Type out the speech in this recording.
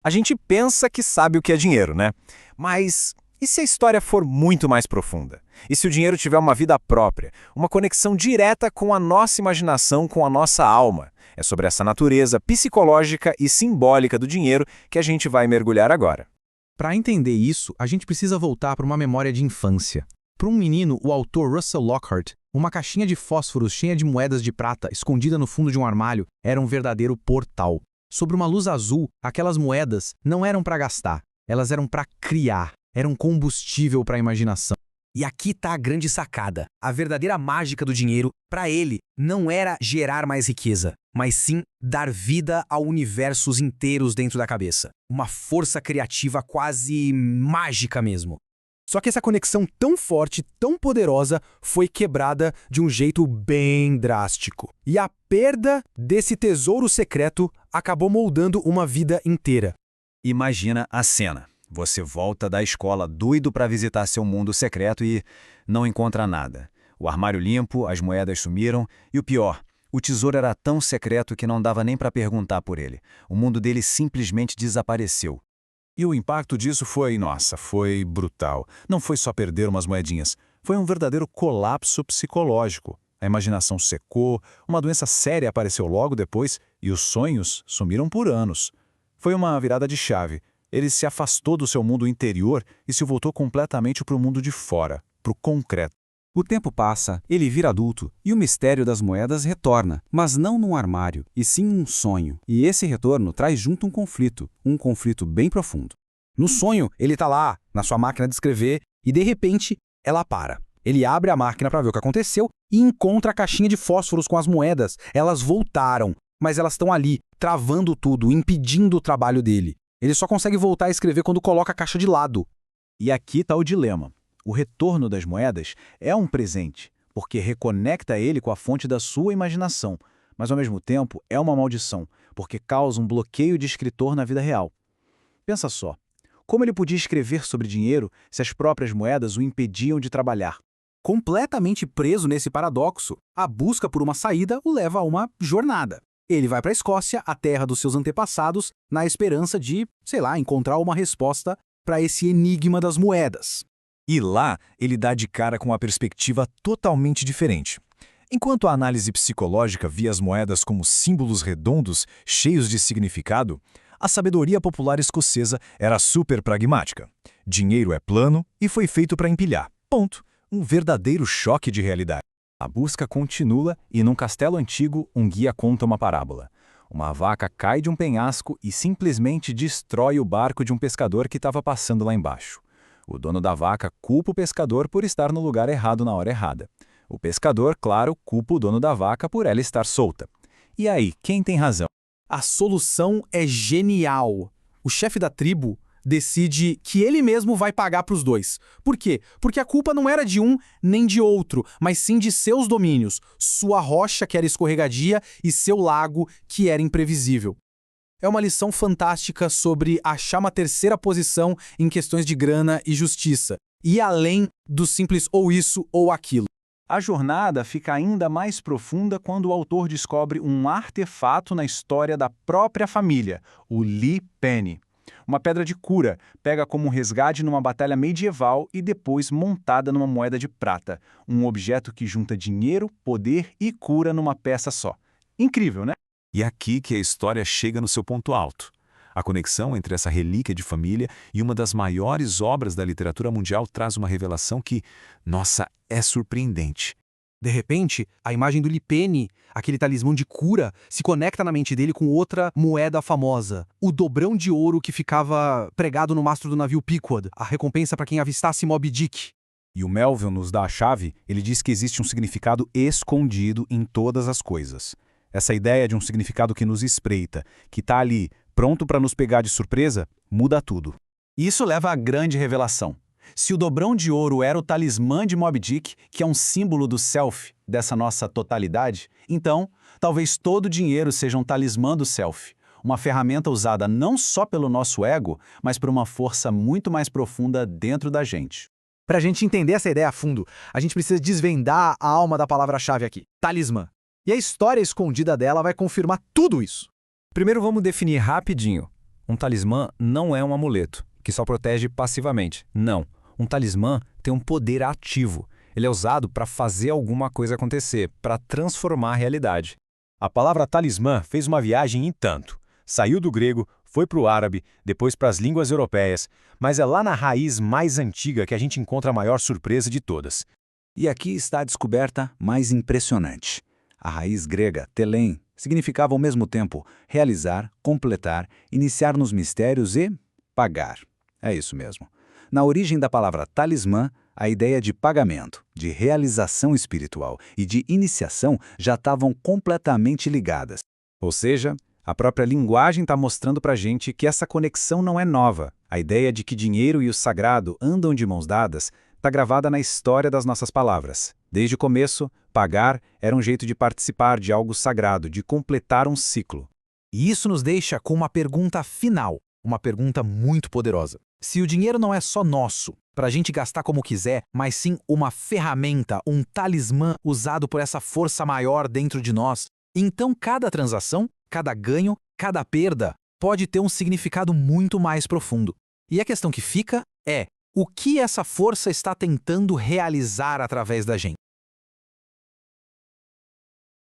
A gente pensa que sabe o que é dinheiro, né? Mas e se a história for muito mais profunda? E se o dinheiro tiver uma vida própria, uma conexão direta com a nossa imaginação, com a nossa alma? É sobre essa natureza psicológica e simbólica do dinheiro que a gente vai mergulhar agora. Para entender isso, a gente precisa voltar para uma memória de infância. Para um menino, o autor Russell Lockhart, uma caixinha de fósforos cheia de moedas de prata escondida no fundo de um armário era um verdadeiro portal. Sobre uma luz azul, aquelas moedas não eram para gastar, elas eram para criar, eram combustível para a imaginação. E aqui está a grande sacada. A verdadeira mágica do dinheiro, para ele, não era gerar mais riqueza, mas sim dar vida a universos inteiros dentro da cabeça. Uma força criativa quase mágica mesmo. Só que essa conexão tão forte, tão poderosa, foi quebrada de um jeito bem drástico. E a perda desse tesouro secreto acabou moldando uma vida inteira. Imagina a cena. Você volta da escola doido para visitar seu mundo secreto e não encontra nada. O armário limpo, as moedas sumiram e o pior, o tesouro era tão secreto que não dava nem para perguntar por ele. O mundo dele simplesmente desapareceu. E o impacto disso foi brutal. Não foi só perder umas moedinhas, foi um verdadeiro colapso psicológico. A imaginação secou, uma doença séria apareceu logo depois e os sonhos sumiram por anos. Foi uma virada de chave. Ele se afastou do seu mundo interior e se voltou completamente para o mundo de fora, para o concreto. O tempo passa, ele vira adulto e o mistério das moedas retorna, mas não num armário, e sim um sonho. E esse retorno traz junto um conflito bem profundo. No sonho, ele está lá, na sua máquina de escrever, e de repente, ela para. Ele abre a máquina para ver o que aconteceu e encontra a caixinha de fósforos com as moedas. Elas voltaram, mas elas estão ali, travando tudo, impedindo o trabalho dele. Ele só consegue voltar a escrever quando coloca a caixa de lado. E aqui está o dilema. O retorno das moedas é um presente, porque reconecta ele com a fonte da sua imaginação, mas ao mesmo tempo é uma maldição, porque causa um bloqueio de escritor na vida real. Pensa só, como ele podia escrever sobre dinheiro se as próprias moedas o impediam de trabalhar? Completamente preso nesse paradoxo, a busca por uma saída o leva a uma jornada. Ele vai para a Escócia, a terra dos seus antepassados, na esperança de, encontrar uma resposta para esse enigma das moedas. E lá, ele dá de cara com uma perspectiva totalmente diferente. Enquanto a análise psicológica via as moedas como símbolos redondos, cheios de significado, a sabedoria popular escocesa era super pragmática. Dinheiro é plano e foi feito para empilhar. Ponto. Um verdadeiro choque de realidade. A busca continua e, num castelo antigo, um guia conta uma parábola. Uma vaca cai de um penhasco e simplesmente destrói o barco de um pescador que estava passando lá embaixo. O dono da vaca culpa o pescador por estar no lugar errado na hora errada. O pescador, claro, culpa o dono da vaca por ela estar solta. E aí, quem tem razão? A solução é genial. O chefe da tribo decide que ele mesmo vai pagar para os dois. Por quê? Porque a culpa não era de um nem de outro, mas sim de seus domínios, sua rocha, que era escorregadia, e seu lago, que era imprevisível. É uma lição fantástica sobre achar uma terceira posição em questões de grana e justiça, e além do simples ou isso ou aquilo. A jornada fica ainda mais profunda quando o autor descobre um artefato na história da própria família, o Lee Penny. Uma pedra de cura, pega como um resgate numa batalha medieval e depois montada numa moeda de prata. Um objeto que junta dinheiro, poder e cura numa peça só. Incrível, né? E é aqui que a história chega no seu ponto alto. A conexão entre essa relíquia de família e uma das maiores obras da literatura mundial traz uma revelação que, é surpreendente. De repente, a imagem do Lee Penny, aquele talismã de cura, se conecta na mente dele com outra moeda famosa, o dobrão de ouro que ficava pregado no mastro do navio Pequod, a recompensa para quem avistasse Moby Dick. E o Melville nos dá a chave, ele diz que existe um significado escondido em todas as coisas. Essa ideia de um significado que nos espreita, que está ali, pronto para nos pegar de surpresa, muda tudo. Isso leva à grande revelação. Se o dobrão de ouro era o talismã de Moby Dick, que é um símbolo do self, dessa nossa totalidade, então, talvez todo o dinheiro seja um talismã do self, uma ferramenta usada não só pelo nosso ego, mas por uma força muito mais profunda dentro da gente. Para a gente entender essa ideia a fundo, a gente precisa desvendar a alma da palavra-chave aqui, talismã. E a história escondida dela vai confirmar tudo isso. Primeiro vamos definir rapidinho. Um talismã não é um amuleto, que só protege passivamente. Não. Um talismã tem um poder ativo. Ele é usado para fazer alguma coisa acontecer, para transformar a realidade. A palavra talismã fez uma viagem em tanto. Saiu do grego, foi para o árabe, depois para as línguas europeias, mas é lá na raiz mais antiga que a gente encontra a maior surpresa de todas. E aqui está a descoberta mais impressionante. A raiz grega, telen, significava ao mesmo tempo realizar, completar, iniciar nos mistérios e pagar. É isso mesmo. Na origem da palavra talismã, a ideia de pagamento, de realização espiritual e de iniciação já estavam completamente ligadas. Ou seja, a própria linguagem está mostrando para a gente que essa conexão não é nova. A ideia de que dinheiro e o sagrado andam de mãos dadas está gravada na história das nossas palavras. Desde o começo, pagar era um jeito de participar de algo sagrado, de completar um ciclo. E isso nos deixa com uma pergunta final, uma pergunta muito poderosa. Se o dinheiro não é só nosso, para a gente gastar como quiser, mas sim uma ferramenta, um talismã usado por essa força maior dentro de nós, então cada transação, cada ganho, cada perda pode ter um significado muito mais profundo. E a questão que fica é: o que essa força está tentando realizar através da gente?